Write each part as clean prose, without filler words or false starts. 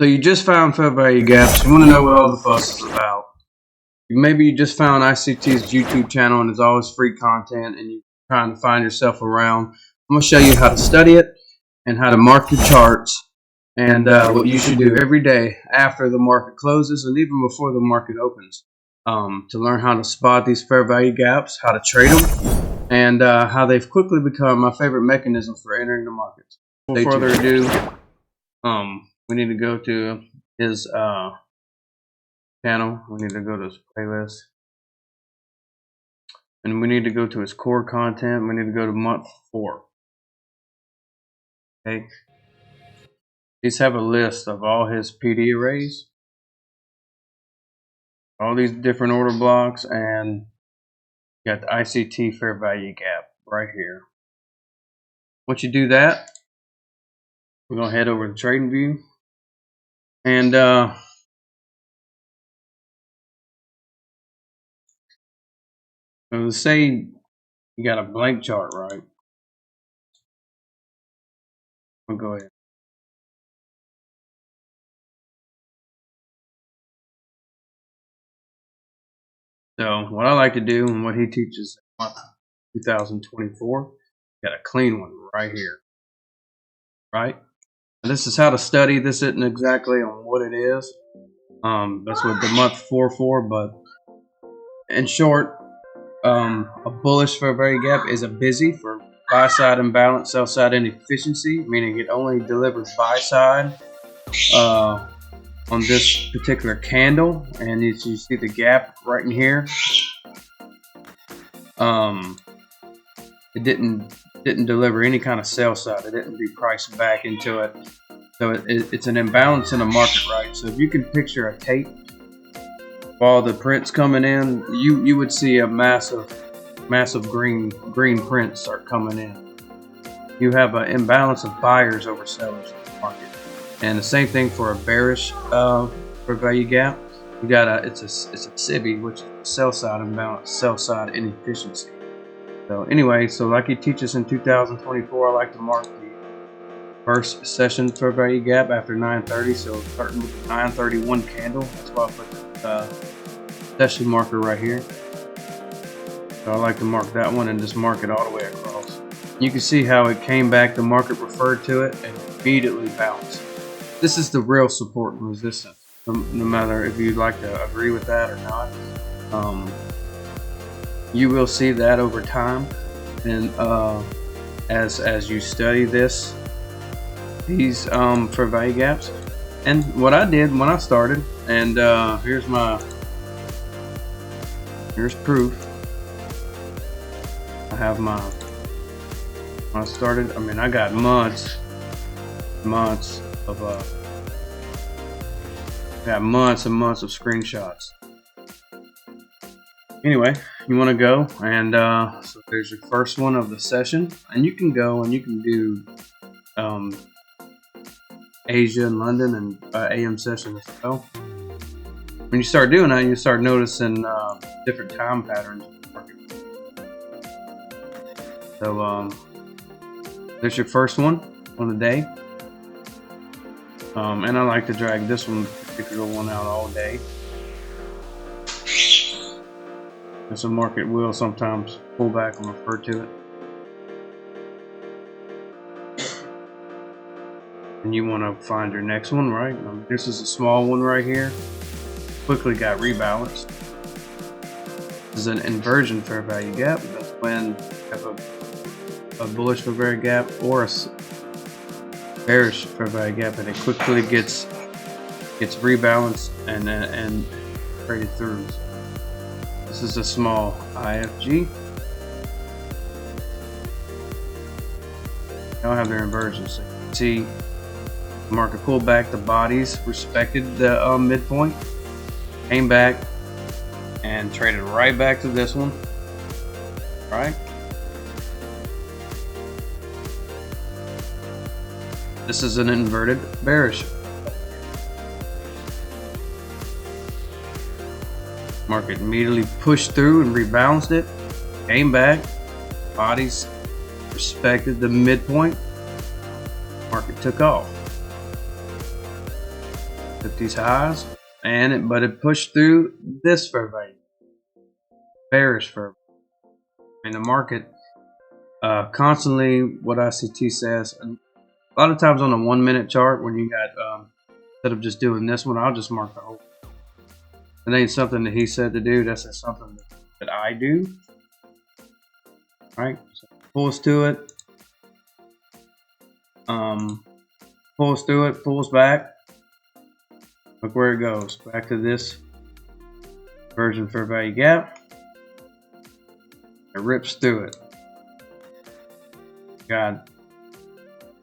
So you just found fair value gaps. You want to know what all the fuss is about. Maybe you just found ICT's YouTube channel and it's always free content and you're trying to find yourself around. I'm going to show you how to study it and how to mark your charts and what you should do every day after the market closes and even before the market opens to learn how to spot these fair value gaps, how to trade them, and how they've quickly become my favorite mechanism for entering the markets. Without further ado, we need to go to his channel. We need to go to his playlist. And we need to go to his core content. We need to go to month 4. Okay. These have a list of all his PD arrays, all these different order blocks, and you got the ICT fair value gap right here. Once you do that, we're going to head over to Trading View. And let's say you got a blank chart, right? We'll go ahead. So what I like to do and what he teaches in 2024, got a clean one right here, right? And this is how to study. This isn't exactly on what it is. That's what the month 4 for, but in short, a bullish fair value gap is a busy for buy side imbalance, sell side inefficiency, meaning it only delivers buy side on this particular candle, and as you see the gap right in here, it didn't deliver any kind of sell side. It didn't reprice back into it, so it's an imbalance in the market, right? So if you can picture a tape while the print's coming in, you would see a massive green print start coming in. You have an imbalance of buyers over sellers in the market. And the same thing for a bearish fair value gap. You got it's a SIBI, which is a sell side imbalance, sell side inefficiency. So anyway, so like he teaches in 2024, I like to mark the first session fair value gap after 9:30. So starting with the 9:31 candle, that's why I put the session marker right here. So I like to mark that one and just mark it all the way across. You can see how it came back. The market referred to it and immediately bounced. This is the real support and resistance, no matter if you'd like to agree with that or not. You will see that over time, and as you study these fair value gaps. And what I did when I started, and here's proof. I have when I started, I got months of months and months of screenshots. Anyway, you want to go and so there's your first one of the session, and you can go and you can do Asia and London and AM session as well. When you start doing that, you start noticing different time patterns in the market. So there's your first one on the day. And I like to drag this particular one out all day. And so market will sometimes pull back and refer to it. And you want to find your next one, right? This is a small one right here. Quickly got rebalanced. This is an inversion fair value gap. That's when you have a bullish fair value gap or a bearish fair value gap, and it quickly gets rebalanced and traded through. This is a small IFG. Now I have their inversions. So you can see the market pulled back. The bodies respected the midpoint, came back, and traded right back to this one. Right. This is an inverted bearish. Market immediately pushed through and rebalanced it, came back, bodies respected the midpoint, market took off. at these highs, but it pushed through this fair value, bearish fair value. I mean, the market constantly, what ICT says, and a lot of times on a 1 minute chart, when you got instead of just doing this one, I'll just mark the whole. It ain't something that he said to do. That's just something that I do. Right? So pulls to it. Pulls through it. Pulls back. Look where it goes. Back to this version fair value gap. It rips through it. God,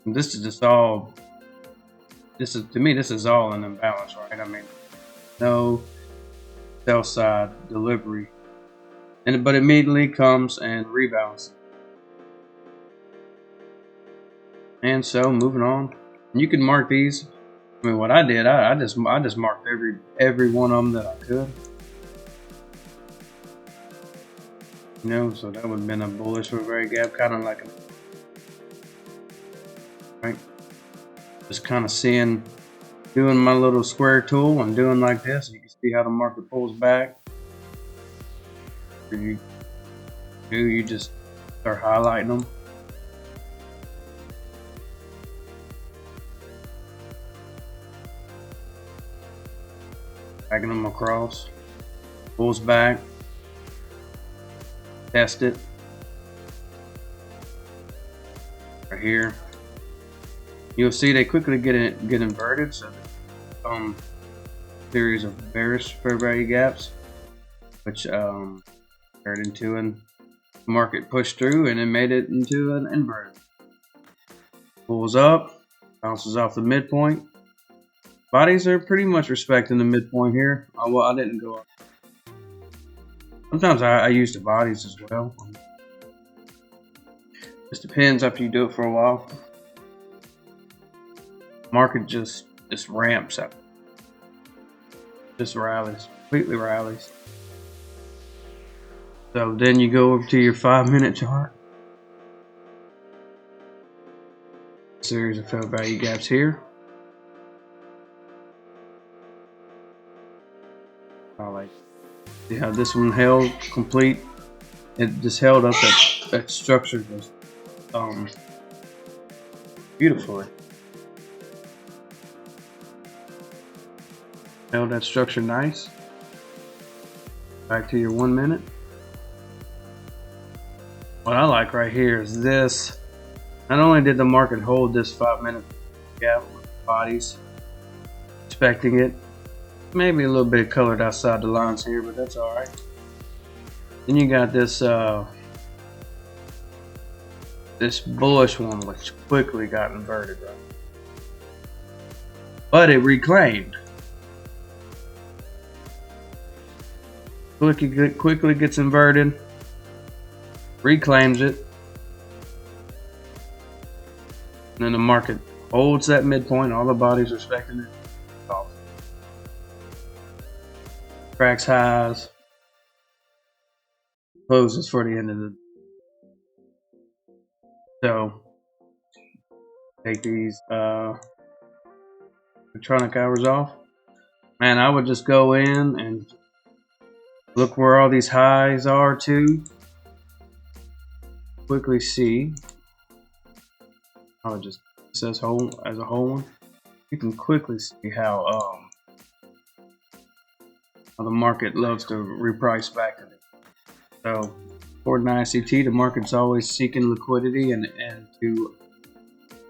this is just all. This is, to me, this is all an imbalance, right? I mean, no sell side delivery, but immediately comes and rebounds. And so moving on, you can mark these. I mean, what I did, I just marked every one of them that I could. You know, so that would have been a bullish fair value gap, kind of like a, right? Just kind of doing my little square tool and doing like this. You can see how the market pulls back. You just start highlighting them. Dragging them across. Pulls back. Test it. Right here. You'll see they quickly get inverted. So series of bearish fair value gaps, which turned into an market pushed through and it made it into an inverted. Pulls up, bounces off the midpoint. Bodies are pretty much respecting the midpoint here. Well, I didn't go up. Sometimes I use the bodies as well. Just depends after you do it for a while. Market just ramps up. Just rallies, completely rallies. So then you go over to your 5 minute chart. Series of fair value gaps here. See how this one held complete. It just held up that structure just beautifully. Held that structure nice. Back to your 1 minute. What I like right here is this. Not only did the market hold this 5 minute gap with bodies, expecting it. Maybe a little bit colored outside the lines here, but that's all right. Then you got this this bullish one, which quickly got inverted, right? But it reclaimed. Quickly gets inverted, reclaims it, and then the market holds that midpoint. All the bodies respecting it. Cracks highs, closes for the end of the. So take these electronic hours off. Man, I would just go in and look where all these highs are too. Quickly see. I would just as a whole one. You can quickly see how the market loves to reprice back to it. So, according to ICT, the market's always seeking liquidity and to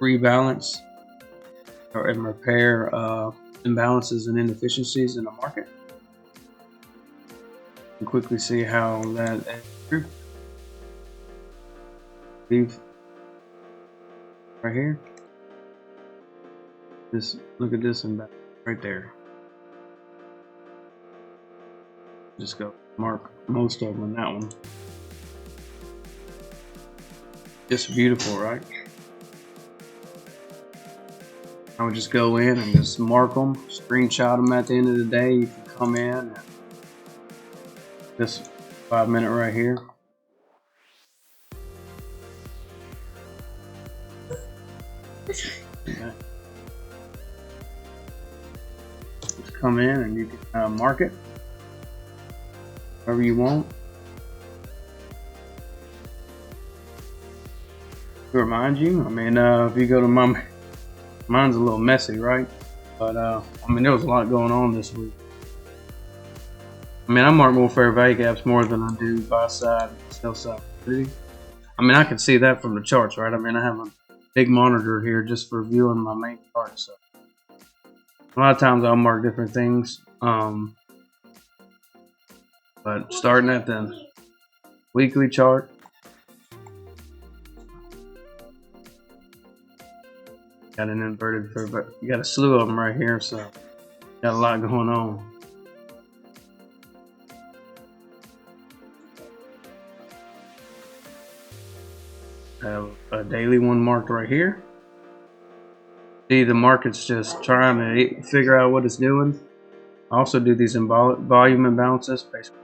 rebalance and repair imbalances and inefficiencies in the market. You can quickly see how that is true. Leave right here. Just look at this and back right there. Just go mark most of them in that one. Just beautiful, right? I would just go in and just mark them, screenshot them at the end of the day. You can come in and this 5 minute right here. Okay. come in and you can mark it wherever you want. To remind you, I mean, if you go to mine's a little messy, right? But I mean, there was a lot going on this week. I mean, I mark more fair value gaps more than I do buy side and sell side. I mean, I can see that from the charts, right? I mean, I have a big monitor here just for viewing my main chart. So a lot of times I'll mark different things. But starting at the weekly chart, got an inverted fair value. You got a slew of them right here, so got a lot going on. I have a daily one marked right here. See, the market's just trying to figure out what it's doing. I also do these volume imbalances, basically.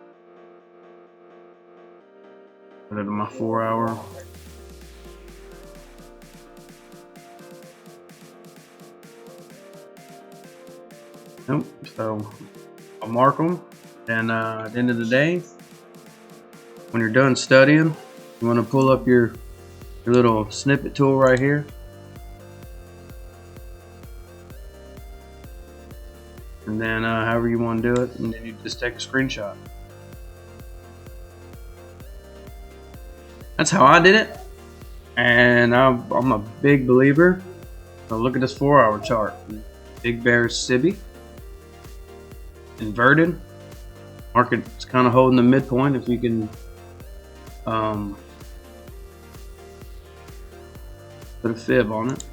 Put it in my 4 hour. Nope. So I'll mark them, and at the end of the day, when you're done studying, you want to pull up your little snippet tool right here, and then however you want to do it, and then you just take a screenshot. That's how I did it, and I'm a big believer. So look at this 4 hour chart. Big bear SIBI. Inverted. Market's kind of holding the midpoint. If you can put a fib on it.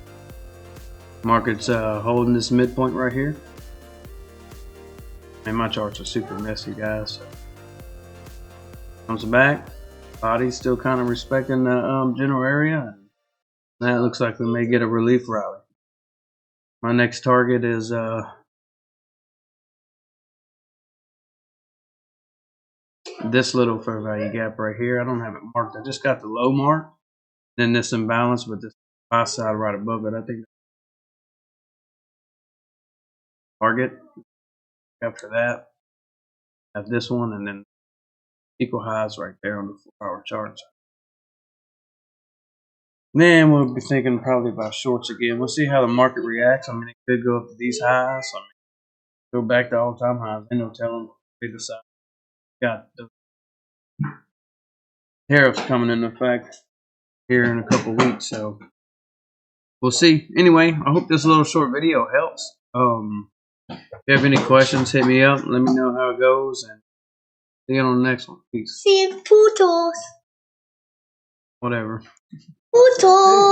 Market's holding this midpoint right here. And my charts are super messy, guys. So comes back. Body's still kind of respecting the general area. That looks like we may get a relief rally. My next target is this little fair value gap right here. I don't have it marked. I just got the low mark. Then this imbalance with this buy side right above it. I think target after that. Have this one, and then equal highs right there on the 4 hour charts. Then we'll be thinking probably about shorts again. We'll see how the market reacts. I mean, it could go up to these highs. I mean, go back to all-time highs. Ain't no telling. They decide. Got the tariffs coming into effect here in a couple weeks, so we'll see. Anyway, I hope this little short video helps. If you have any questions, hit me up. Let me know how it goes, and see you on the next one. Peace. See you, photos. Whatever. Photos.